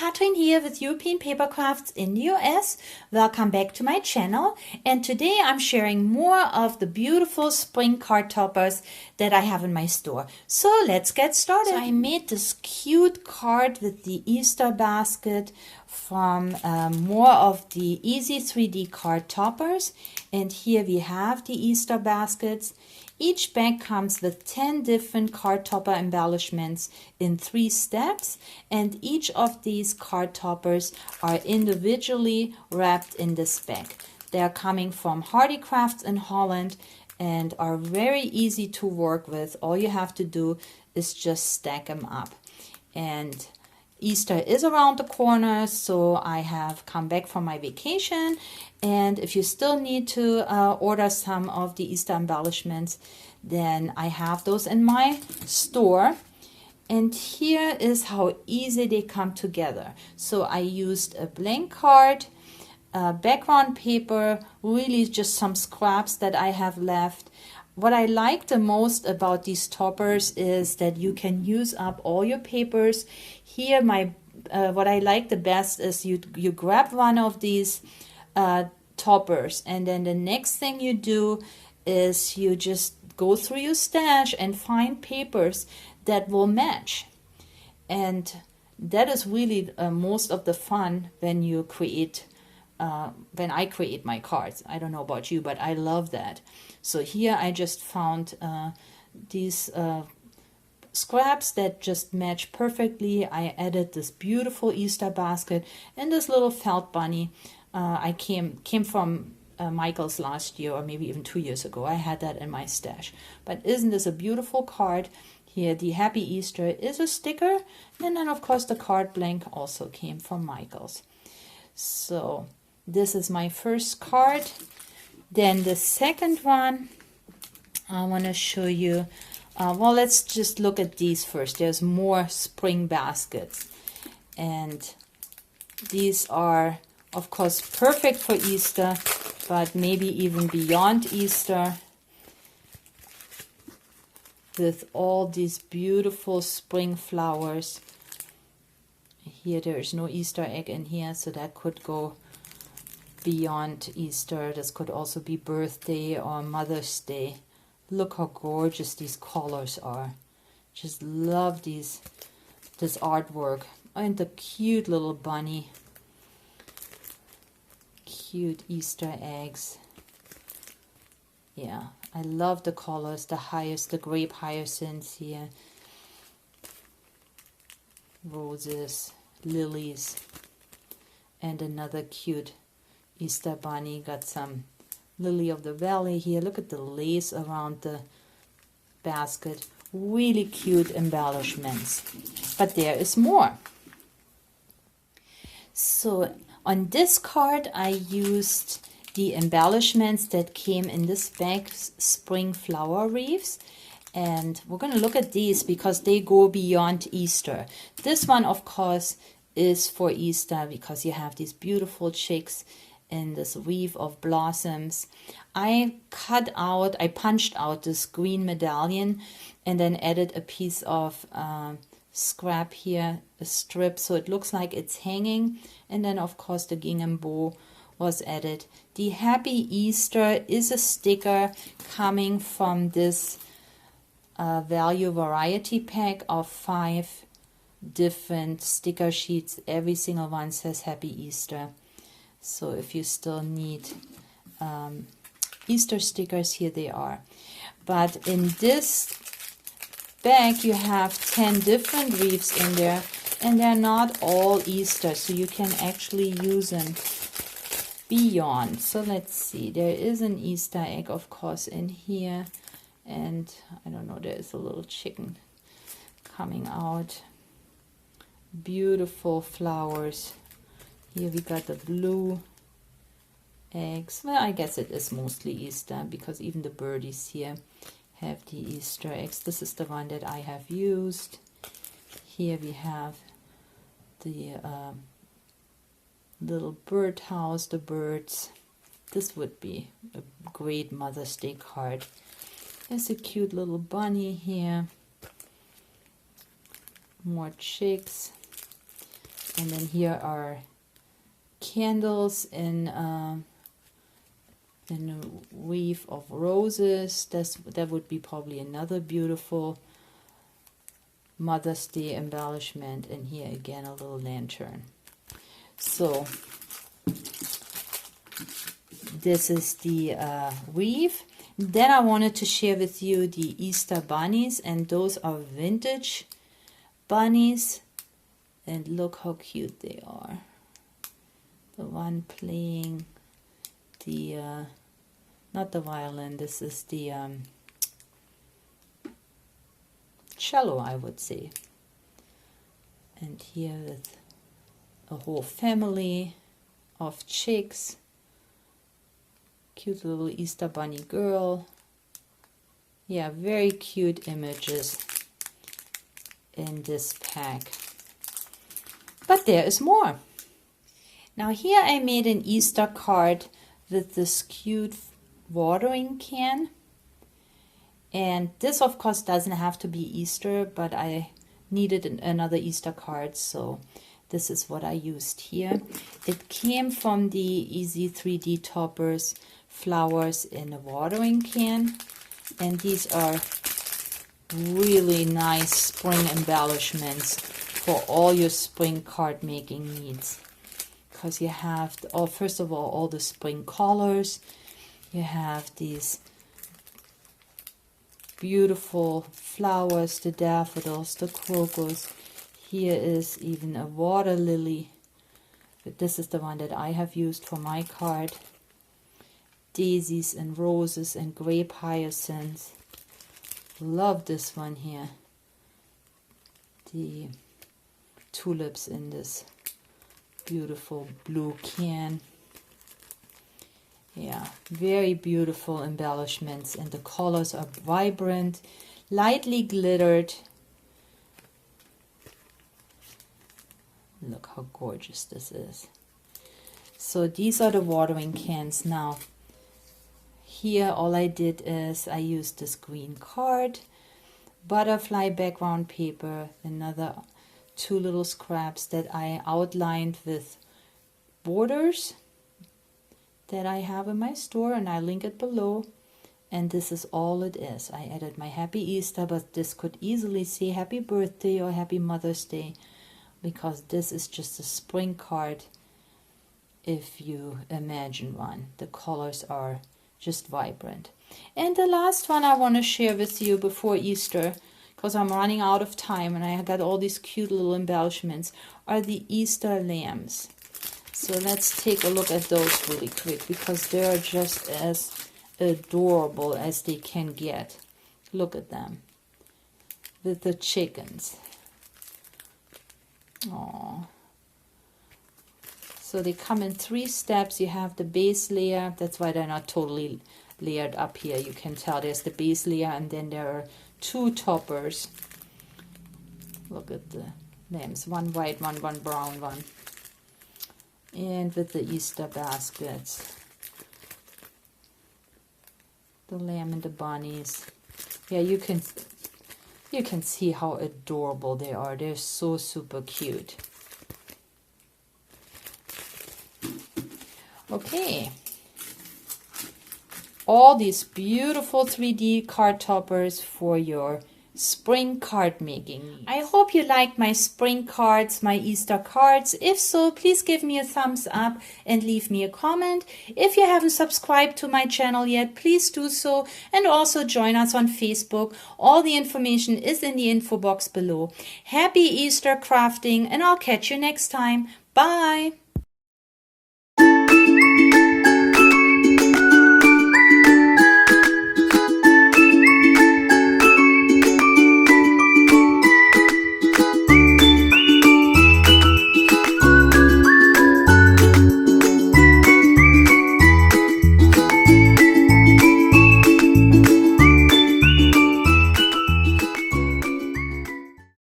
Katrin here with European Papercrafts in the US. Welcome back to my channel, and today I'm sharing more of the beautiful spring card toppers that I have in my store. So let's get started. So I made this cute card with the Easter basket from more of the Easy 3D card toppers, and here we have the Easter baskets. Each bag comes with 10 different card topper embellishments in 3 steps, and each of these card toppers are individually wrapped in this bag. They are coming from Hearty Crafts in Holland and are very easy to work with. All you have to do is just stack them up. And Easter is around the corner, so I have come back from my vacation, and if you still need to order some of the Easter embellishments, then I have those in my store. And here is how easy they come together. So I used a blank card, background paper, really just some scraps that I have left. What I like the most about these toppers is that you can use up all your papers. Here, what I like the best is you grab one of these toppers, and then the next thing you do is you just go through your stash and find papers that will match. And that is really most of the fun when you create when I create my cards. I don't know about you, but I love that. So here I just found these scraps that just match perfectly. I added this beautiful Easter basket and this little felt bunny. I came from Michael's last year, or maybe even 2 years ago. I had that in my stash. But isn't this a beautiful card? Here, the Happy Easter is a sticker, and then of course the card blank also came from Michael's. So this is my first card. Then the second one, I want to show you. Well, let's just look at these first. There's more spring baskets, and these are of course perfect for Easter, but maybe even beyond Easter, with all these beautiful spring flowers. Here there is no Easter egg in here, so that could go beyond Easter. This could also be birthday or Mother's Day. Look how gorgeous these colors are. Just love this artwork. And the cute little bunny. Cute Easter eggs. Yeah, I love the colors. The grape hyacinths here. Roses, lilies, and another cute Easter bunny. Got some lily of the valley here. Look at the lace around the basket. Really cute embellishments. But there is more. So on this card I used the embellishments that came in this bag, spring flower wreaths. And we're going to look at these because they go beyond Easter. This one, of course, is for Easter because you have these beautiful chicks in this wreath of blossoms. I punched out this green medallion and then added a piece of scrap here, a strip, so it looks like it's hanging. And then, of course, the gingham bow was added. The Happy Easter is a sticker coming from this value variety pack of 5 different sticker sheets. Every single one says Happy Easter. So if you still need Easter stickers, here they are. But in this bag you have 10 different wreaths in there, and they're not all Easter, so you can actually use them beyond. So let's see, there is an Easter egg, of course, in here, and I don't know, there is a little chicken coming out. Beautiful flowers. Here we got the blue eggs. Well, I guess it is mostly Easter because even the birdies here have the Easter eggs. This is the one that I have used. Here we have the little birdhouse, the birds. This would be a great Mother's Day card. There's a cute little bunny here. More chicks. And then here are candles in a wreath of roses. That would be probably another beautiful Mother's Day embellishment. And here again a little lantern. So this is the wreath. Then I wanted to share with you the Easter bunnies, and those are vintage bunnies. And look how cute they are. The one playing the, not the violin, this is the cello, I would say. And here with a whole family of chicks. Cute little Easter bunny girl. Yeah, very cute images in this pack. But there is more. Now here I made an Easter card with this cute watering can. And this of course doesn't have to be Easter, but I needed another Easter card, so this is what I used here. It came from the Easy 3D Toppers flowers in a watering can. And these are really nice spring embellishments for all your spring card making needs. Because you have, first of all the spring colors. You have these beautiful flowers, the daffodils, the crocus. Here is even a water lily. But this is the one that I have used for my card. Daisies and roses and grape hyacinths. Love this one here. The tulips in this beautiful blue can. Yeah, very beautiful embellishments, and the colors are vibrant, lightly glittered. Look how gorgeous this is. So these are the watering cans. Now here all I did is I used this green card, butterfly background paper, another two little scraps that I outlined with borders that I have in my store, and I link it below. And this is all it is. I added my Happy Easter, but this could easily say Happy Birthday or Happy Mother's Day, because this is just a spring card if you imagine one. The colors are just vibrant. And the last one I want to share with you before Easter, because I'm running out of time and I got all these cute little embellishments, are the Easter lambs. So let's take a look at those really quick, because they're just as adorable as they can get. Look at them with the chickens. Aww. So they come in 3 steps. You have the base layer. That's why they're not totally layered up here. You can tell there's the base layer, and then there are 2 toppers. Look at the lambs. One white, one brown one. And with the Easter baskets. The lamb and the bunnies. Yeah, you can see how adorable they are. They're so super cute. Okay. All these beautiful 3D card toppers for your spring card making. I hope you liked my spring cards, my Easter cards. If so, please give me a thumbs up and leave me a comment. If you haven't subscribed to my channel yet, please do so, and also join us on Facebook. All the information is in the info box below. Happy Easter crafting, and I'll catch you next time. Bye!